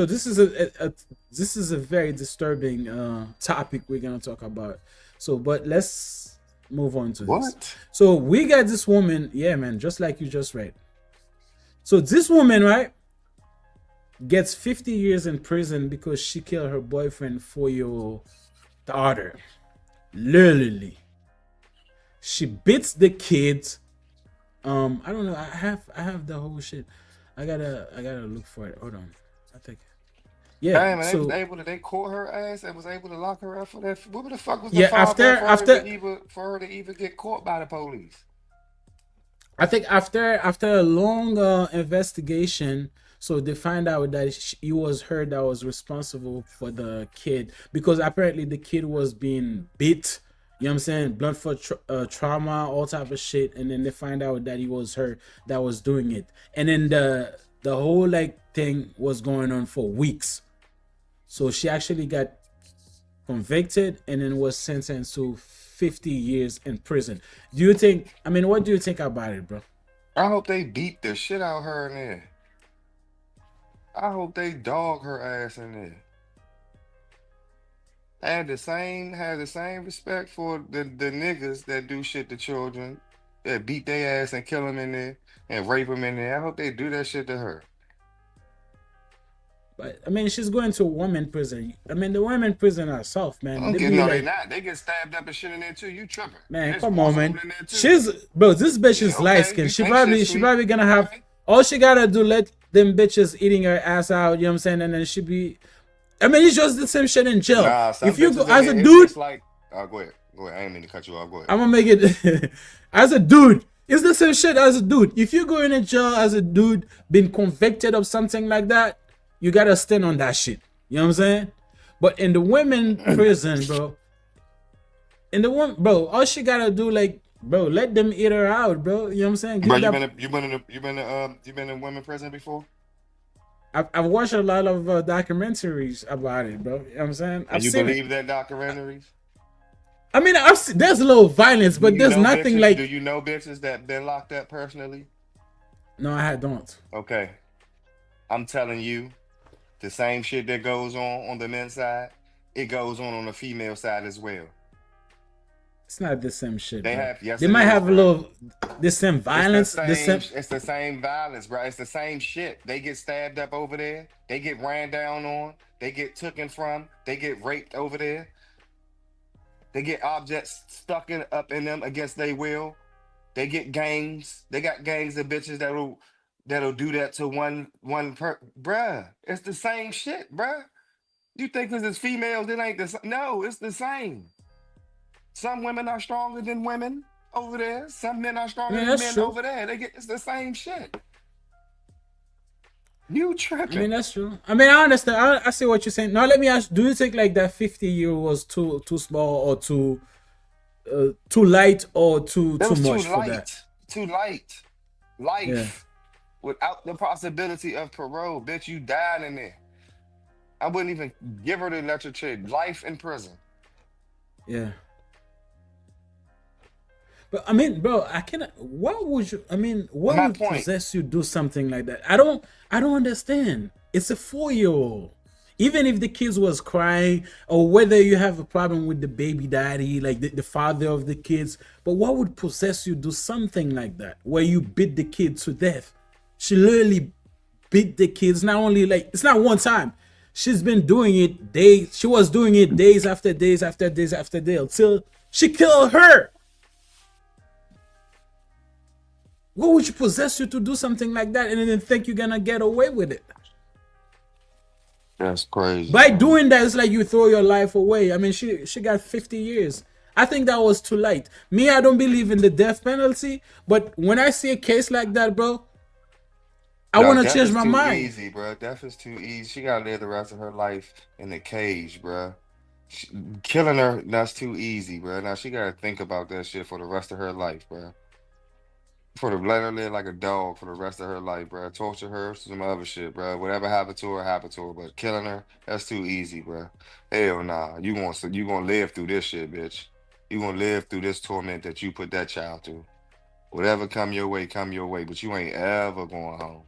So this is a very disturbing topic we're gonna talk about. So, but let's move on to this. What? So we got this woman, yeah, man, just like you just read. So this woman, right, gets 50 years in prison because she killed her boyfriend for your daughter. Literally, she beats the kid. I don't know. I have the whole shit. I gotta look for it. Hold on. I think yeah. Damn, and they was So able to they caught her ass and was able to lock her up for that. What the fuck was the yeah, father after at after for her to even get caught by the police? I think after a long investigation, so they find out that it was her that was responsible for the kid because apparently the kid was being beat. You know what I'm saying? Blunt for trauma, all type of shit, and then they find out that it was her that was doing it, and then the whole like thing was going on for weeks. So she actually got convicted and then was sentenced to 50 years in prison. Do you think? I mean, what do you think about it, bro? I hope they beat the shit out of her in there. I hope they dog her ass in there. Had the same respect for the niggas that do shit to children, that beat their ass and kill them in there and rape them in there. I hope they do that shit to her. But I mean, she's going to a women prison. I mean, the women prison are soft, I man. don't They get be no, they like, not. They get stabbed up and shit in there too. You tripping? man, There's come war on, zone man. in there too. She's bro. This bitch Yeah, is light okay. skin. You She think shit probably she sweet? probably gonna have Okay. all she gotta do. Let them bitches eating her ass out. You know what I'm saying? And then she be. I mean, it's just the same shit in jail. Nah, If some you go bitches in as a there, dude, it's like, oh, go ahead. Go ahead. I ain't mean to cut you off. Go ahead. I'm gonna make it as a dude. It's the same shit as a dude. If you go in a jail as a dude, been convicted of something like that, you gotta stand on that shit. You know what I'm saying? But in the women prison, bro, in the one, bro, all she gotta do, like, bro, let them eat her out, bro. You know what I'm saying? Bro, Give that. you been in women prison before? I've watched a lot of documentaries about it, bro. You know what I'm saying? And I've you seen it. believe that documentaries? I mean, there's a little violence, Do but you there's know nothing bitches? Do like. you know bitches that been locked up personally? No, I don't. Okay, I'm telling you, the same shit that goes on the men's side, it goes on the female side as well. It's not the same shit, They bro. have, yes, They it might is, have a bro. little the same violence, the same. It's the same violence, bro. It's the same shit. They get stabbed up over there. They get ran down on. They get taken from. They get raped over there. They get objects stuck in up in them against their will. They get gangs. They got gangs of bitches that'll do that to bruh. It's the same shit, bruh. You think because it's females, it ain't no, it's the same. Some women are stronger than women over there. Some men are I stronger mean, than that's men true. over there. It's the same shit. You I mean, tripping. that's true. I mean, I understand. I see what you're saying. Now, let me ask: do you think like that 50 year was too small or too light or too That too was too much for that? light. Too light. Yeah, Life without the possibility of parole. Bitch, you died in there. I wouldn't even give her the electric chair. Life in prison. yeah. But I mean, bro, I cannot. What would you? I mean, what My would point. possess you do something like that? I don't understand. It's a 4 year old. Even if the kids was crying, or whether you have a problem with the baby daddy, like the father of the kids, but what would possess you do something like that, where you beat the kid to death? She literally beat the kids. Not only like it's not one time. She's been doing it days. She was doing it days after days after days after days until she killed her. What would you possess you to do something like that and then think you're gonna get away with it? That's crazy, By man. doing that, it's like you throw your life away. I mean, she got 50 years. I think that was too late. Me, I don't believe in the death penalty, but when I see a case like that, bro, I No, want to death change is my too mind. easy, bro. Death is too easy. She gotta live the rest of her life in the cage, bro. She, Killing her, that's too easy, bro. Now she gotta think about that shit for the rest of her life, bro. For the let her live like a dog for the rest of her life, bro. Torture her, some other shit, bro. Whatever happened to her, happened to her. But killing her, that's too easy, bro. Hell nah. You gonna live through this shit, bitch. You gonna live through this torment that you put that child through. Whatever come your way, come your way. But you ain't ever going home.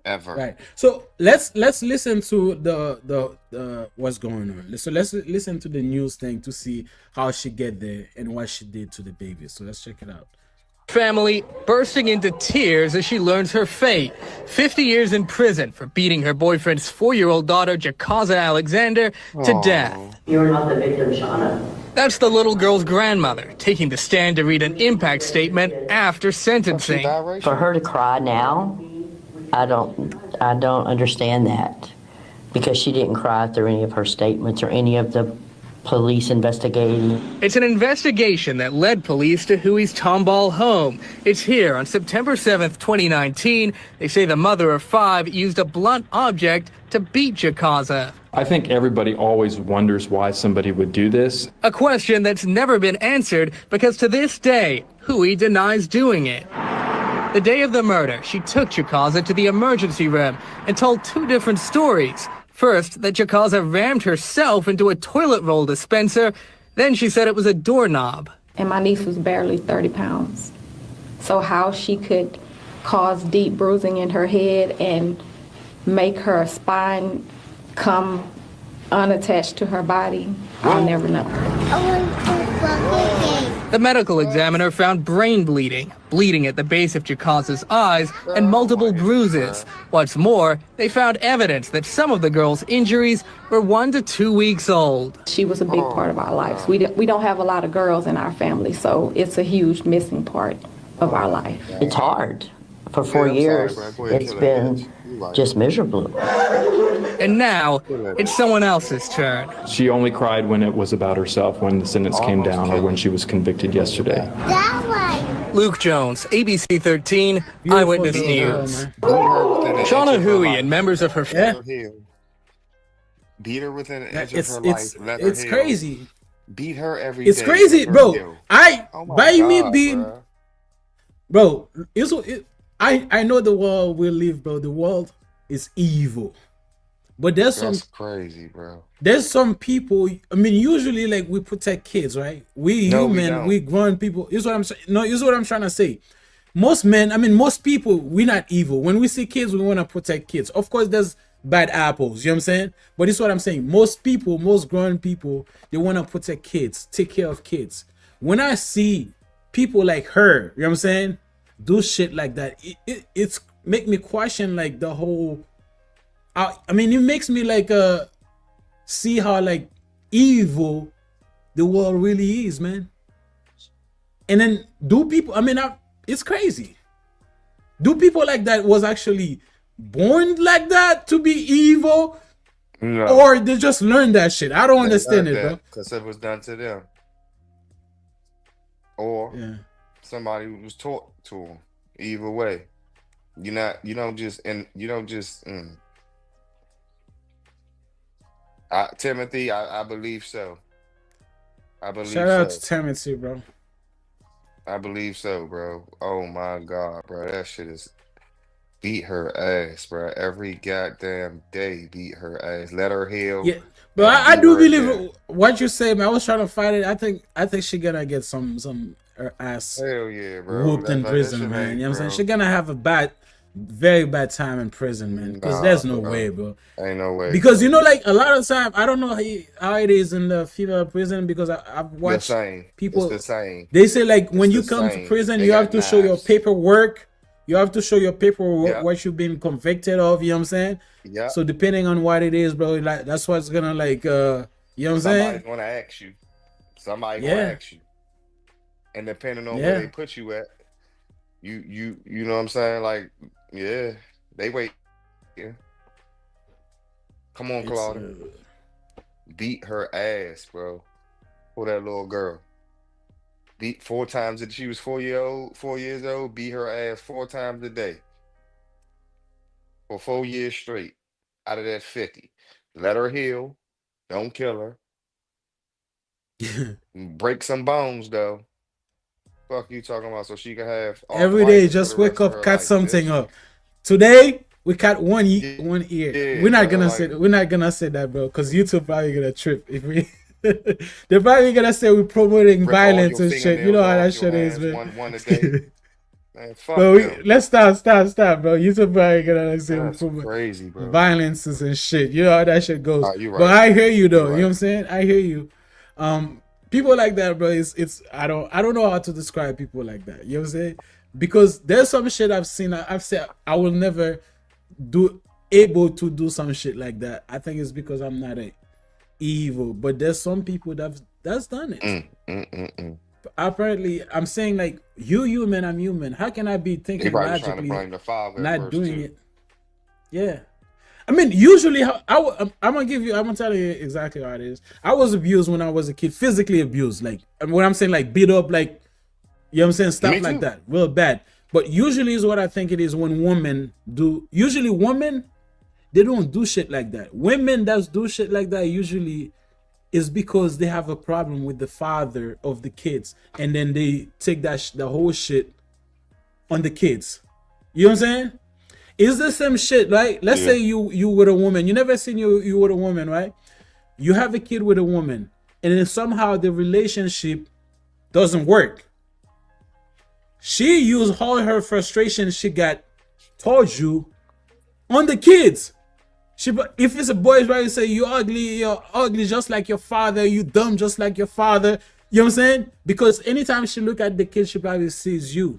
ever. Right. So let's listen to the what's going on. So let's listen to the news thing to see how she get there and what she did to the baby. So let's check it out. Family bursting into tears as she learns her fate. 50 years in prison for beating her boyfriend's 4-year-old daughter, Jakaza Alexander, to death. You're not the victim, Shauna. That's the little girl's grandmother taking the stand to read an impact statement after sentencing. For her to cry now, I don't understand that, because she didn't cry through any of her statements or any of the police investigating. It's an investigation that led police to Huey's Tomball home. It's here on September 7th, 2019. They say the mother of 5 used a blunt object to beat Jakaza. I think everybody always wonders why somebody would do this. A question that's never been answered because to this day, Huey denies doing it. The day of the murder, she took Jakaza to the emergency room and told 2 different stories. First, that Jakaza rammed herself into a toilet roll dispenser. Then she said it was a doorknob. And my niece was barely 30 pounds. So how she could cause deep bruising in her head and make her spine come unattached to her body, I'll never know. The medical examiner found brain bleeding, bleeding at the base of Jakaza's eyes, and multiple bruises. What's more, they found evidence that some of the girl's injuries were 1 to 2 weeks old. She was a big part of our lives. We don't have a lot of girls in our family, so it's a huge missing part of our life. It's hard. For 4 years, it's been just miserable. And now, it's someone else's turn. She only cried when it was about herself, when the sentence came down, or when she was convicted yesterday. Luke Jones, ABC 13, Eyewitness News. Shauna Huey and members of her Yeah. Beat her within an inch It's of her life. Let her it's heal. crazy. Beat her every It's day, crazy, let her bro. heal. Oh my By me God, being, bruh. bro, I know the world we live, bro. The world is evil, but That's crazy, bro. there's some people. I mean, usually like we protect kids, right? We No, we human, don't. we grown people. Is what I'm saying. No, is what I'm trying to say. Most men, I mean, most people, we're not evil. When we see kids, we want to protect kids. Of course, there's bad apples. You know what I'm saying? But it's what I'm saying. Most people, most grown people, they want to protect kids, take care of kids. When I see people like her, you know what I'm saying, do shit like that, it's make me question like the whole. I mean, it makes me like see how like evil the world really is, man. And then do people? I mean, it's crazy. Do people like that was actually born like that to be evil, No. or they just learned that shit? I don't understand it, bro. Because it was done to them. Or Yeah. somebody was taught to them. Either way. You don't just Timothy, I believe so. I believe Shout out so. to Timothy, bro. I believe so, bro. Oh my God, bro. That shit is beat her ass, bro. Every goddamn day beat her ass. Let her heal. Yeah, but and I do do her believe again. what you say, man. I was trying to fight it. I think she gonna get some her ass Hell yeah, bro. whooped in That prison, shit man. ain't, You know what I'm saying? bro. She gonna have a very bad time in prison, man. Because Nah, there's no bro. way, bro. Ain't no way. Because you know, like a lot of time, I don't know how it is in the female prison because I've The watched same. people. It's the same. They say like when you the come to same. prison, They you got have to show your knives. paperwork. You have to show your paperwork Yeah. what you've been convicted of. You know what I'm saying? Yeah. So depending on what it is, bro, like that's what's gonna like you know what I'm saying? Somebody's gonna ask you. Somebody Yeah. gonna ask you. And depending on Yeah. where they put you at, you know what I'm saying? Like, yeah, they wait. Yeah. Come on, It's, Claudia. Beat her ass, bro. For that little girl. Beat 4 times that she was 4 years old, beat her ass 4 times a day. For 4 years straight. Out of that 50. Let her heal. Don't kill her. Break some bones though. Fuck you talking about so she can have every day, arthritis for just the wake rest of up, her cut life, something bitch. up. Today we cut one Yeah, one ear. yeah, We're not bro, gonna like- say that, bro, because YouTube probably gonna trip if we. They're probably gonna say we're promoting Rip all violence your and shit. You know how that fingernails shit off is, your man. hands one a day. Man, fuck Bro, them. let's stop, bro. You somebody gonna like say That's crazy, bro. violences and shit. You know how that shit goes. You right. But I hear you though. You You know what I'm saying? I hear you. People like that, bro. It's I don't know how to describe people like that. You know what I'm saying? Because there's some shit I've seen. I've said I will never able to do some shit like that. I think it's because I'm not evil. But there's some people that's done it. Apparently, I'm saying like you human, I'm human. How can I be They thinking probably trying to logically, blame the father. not doing it? Yeah. I mean, usually, I'm gonna tell you exactly how it is. I was abused when I was a kid, physically abused. Like, when I'm saying like beat up, like, you know what I'm saying, stuff like that, real bad. But usually is what I think it is when women do. Usually, women, they don't do shit like that. Women that do shit like that usually is because they have a problem with the father of the kids, and then they take that the whole shit on the kids. You know what I'm saying? It's the same shit, right? Let's say you with a woman. You never seen you with a woman, right? You have a kid with a woman, and then somehow the relationship doesn't work. She used all her frustration she got towards you on the kids. If it's a boy, right, you say you're ugly just like your father, you dumb just like your father. You know what I'm saying? Because anytime she look at the kid, she probably sees you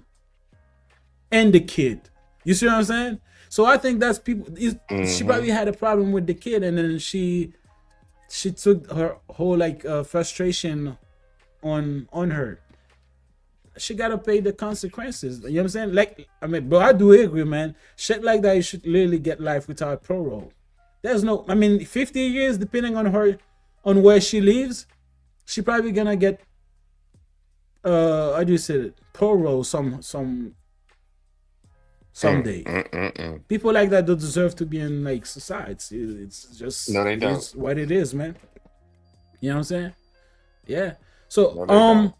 and the kid. You see what I'm saying? So I think that's people. She probably had a problem with the kid, and then she took her whole like frustration on her. She gotta pay the consequences. You know what I'm saying? Like, I mean, but I do agree, man. Shit like that, you should literally get life without parole. There's no, I mean, 50 years, depending on her, on where she lives, she probably gonna get, how do you say it? Parole someday. People like that don't deserve to be in like society. It's just, No, they don't. It's what it is, man. You know what I'm saying? Yeah. So, No, they don't.